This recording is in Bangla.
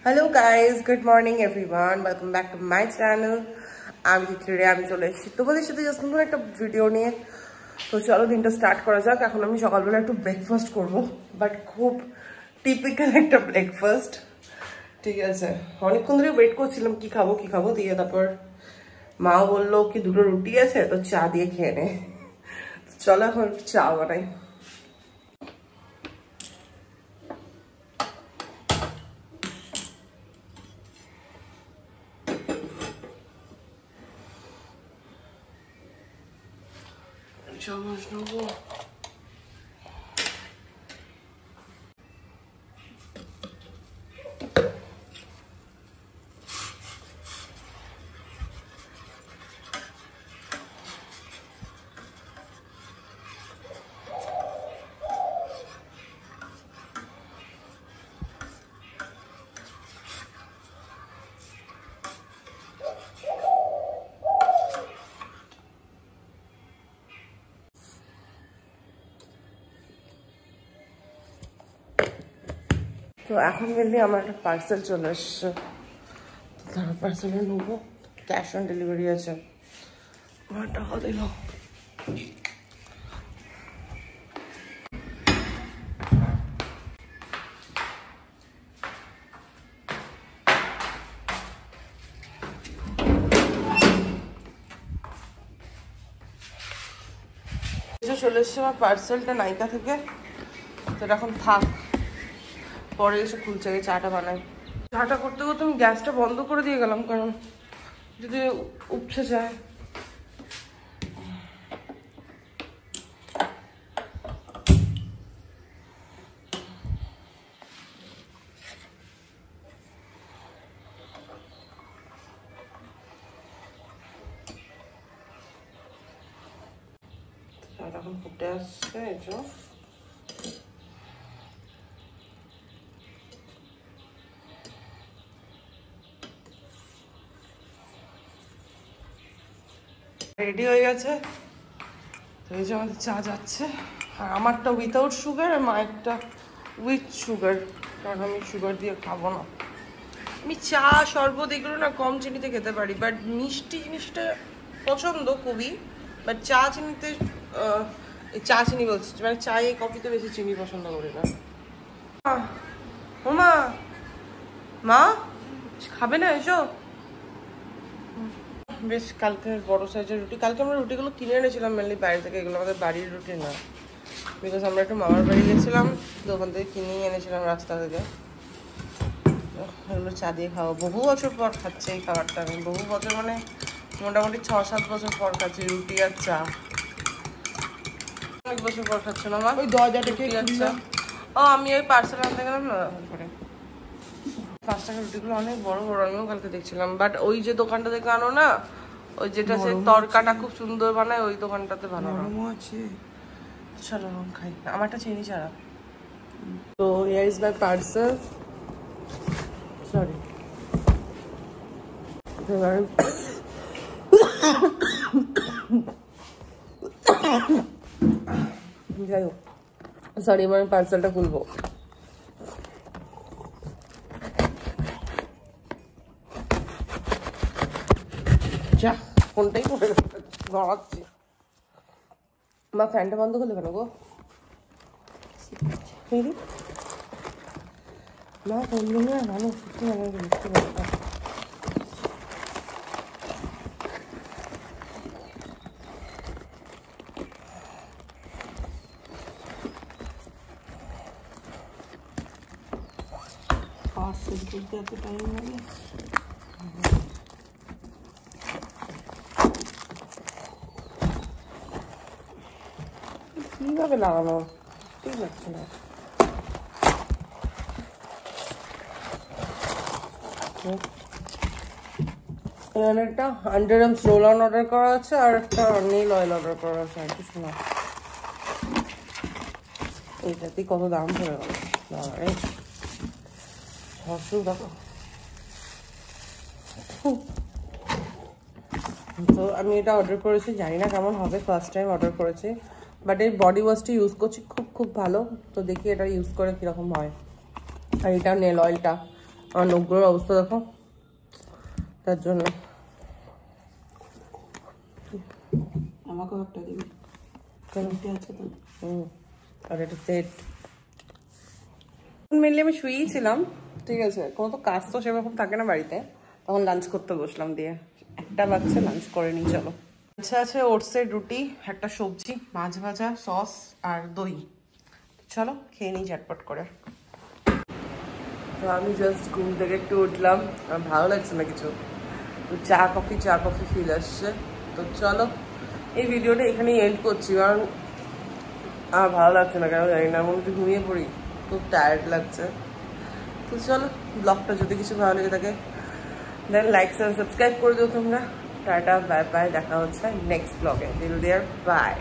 Hello guys, good morning everyone. Welcome back to my channel. আমি চলে এসেছি তোমাদের সাথে জাস্ট নতুন একটা ভিডিও নিয়ে। তো চলো দিনটা স্টার্ট করা যাক। এখন আমি সকালবেলা একটু ব্রেকফাস্ট করব, বাট খুব টিপিক্যাল একটা ব্রেকফাস্ট। ঠিক আছে, অনেকক্ষণ ধরে ওয়েট করছিলাম কি খাবো দিয়ে তারপর মাও বললো কি দুটো রুটি আছে তো চা দিয়ে খেয়ে নে। চলো এখন চা বানাই। চামচ নেবো। তো এখন মেনলি আমার একটা পার্সেল চলে এসছে, তারা পার্সেলে নেবো। ক্যাশ অন ডেলিভারি আছে, আমার টাকা দিল। চলে এসছে আমার পার্সেলটা নাইকা থেকে। তো এখন থাক, পরে এসে খুলছে। চাটা বানাই। চাটা করতে করতে আমি গ্যাসটা বন্ধ করে দিয়ে গেলাম, কারণ যদি উপসে যায়। চাটা এখন ফুটে আসছে, এই যে রেডি হয়ে গেছে। তো এই যে আমাদের চা যাচ্ছে, আর আমারটা উইথাউট সুগার আর মায়েরটা উইথ সুগার, কারণ আমি সুগার দিয়ে খাবো না। আমি চা শরবত এগুলো না কম চিনিতে খেতে পারি, বাট মিষ্টি জিনিসটা পছন্দ খুবই, বাট চা চিনিতে চা চিনি বলছি, মানে চায়ে কফিতে বেশি চিনি পছন্দ করি না। ওমা, মা খাবে না এসো? বেশ কালকে বড় সাইজের রুটি। কালকে আমরা রুটিগুলো কিনে এনেছিলাম মেনলি বাইরে থেকে, এগুলো আমাদের বাড়ির রুটি না, বিকজ আমরা একটু মামার বাড়ি গেছিলাম, তো ওখান থেকে কিনেই এনেছিলাম রাস্তা থেকে। এগুলো চা দিয়ে খাওয়া, বহু বছর পর খাচ্ছে এই খাবারটা। আমি বহু বছর মানে মোটামুটি 6-7 বছর পর খাচ্ছি রুটি আর চা। অনেক বছর পর খাচ্ছ না মা? ওই দরজাটা কে খুললো? ও আমি ওই পার্সেল আনতে গেলাম না, করে 5 টাকার রুটিগুলো অনেক বড় বড়, আমিও কালকে দেখছিলাম। বাট ওই যে দোকানটা থেকে আনো না, ওই যেটা সে তরকাটা খুব সুন্দর বানায়, ওই দোকানটাতে ভালো আছে। চলো খাই, আমারটা চিনি ছাড়া। তো here is my parcel. Sorry, যাই হোক, সরি, আমি পার্সেলটা খুলবো। যা ফোনটাই পড়ে গড়াচ্ছি। মা ফ্যানটা বন্ধ করলে কেন গো? মা ফোন নিয়ে ভালো সত্যি ভালো বুঝতে পারতাম। এত টাইম লাগে? কিভাবে লাগানো ঠিক লাগছে না। এখানে একটা 100 grams রোল অন অর্ডার করা আছে, আর একটা নীল অয়েল অর্ডার করা আছে, আর কিছু না। এইটাতেই কত দাম পড়ে গেল। দেখো, তো আমি এটা অর্ডার করেছি, জানি না কেমন হবে, ফার্স্ট টাইম অর্ডার করেছি। বাট এই বডি ওয়াশটা ইউজ করছি, খুব খুব ভালো। তো দেখি এটা ইউজ করে কীরকম হয়। আর এটা নেল অয়েলটা আমার নখগুলোর অবস্থা দেখো, তার জন্য। আমাকেও একটা দিবি, আছে তো। আর এটা সেট মেনলি আমি শুয়েই ছিলাম, ঠিক আছে, কোনো তো কাজ তো সেরকম থাকে না বাড়িতে, তখন লাঞ্চ করতে বসলাম, দিয়ে 1টা বাজছে, লাঞ্চ করে নিই। চলো, আচ্ছা আছে ওটসের রুটি, একটা সবজি, মাছ ভাজা, সস আর দই। চলো খেয়ে নিই ঝটপট করে। তো আমি জাস্ট ঘুম থেকে একটু উঠলাম, আমার ভালো লাগছে না কিছু, চা কফি ফিল আসছে। তো চলো এই ভিডিওটা এখানেই এন্ড করছি, কারণ আমার ভালো লাগছে না, কেন জানি না, আমি একটু ঘুমিয়ে পড়ি, খুব টায়ার্ড লাগছে। তো চলো, ব্লগটা যদি কিছু ভালো লেগে থাকে দেন লাইক সাবস্ক্রাইব করে দিও তোমরা। টাটা, বাই বাই, দেখা হচ্ছে নেক্সট ব্লগে। Till there, by.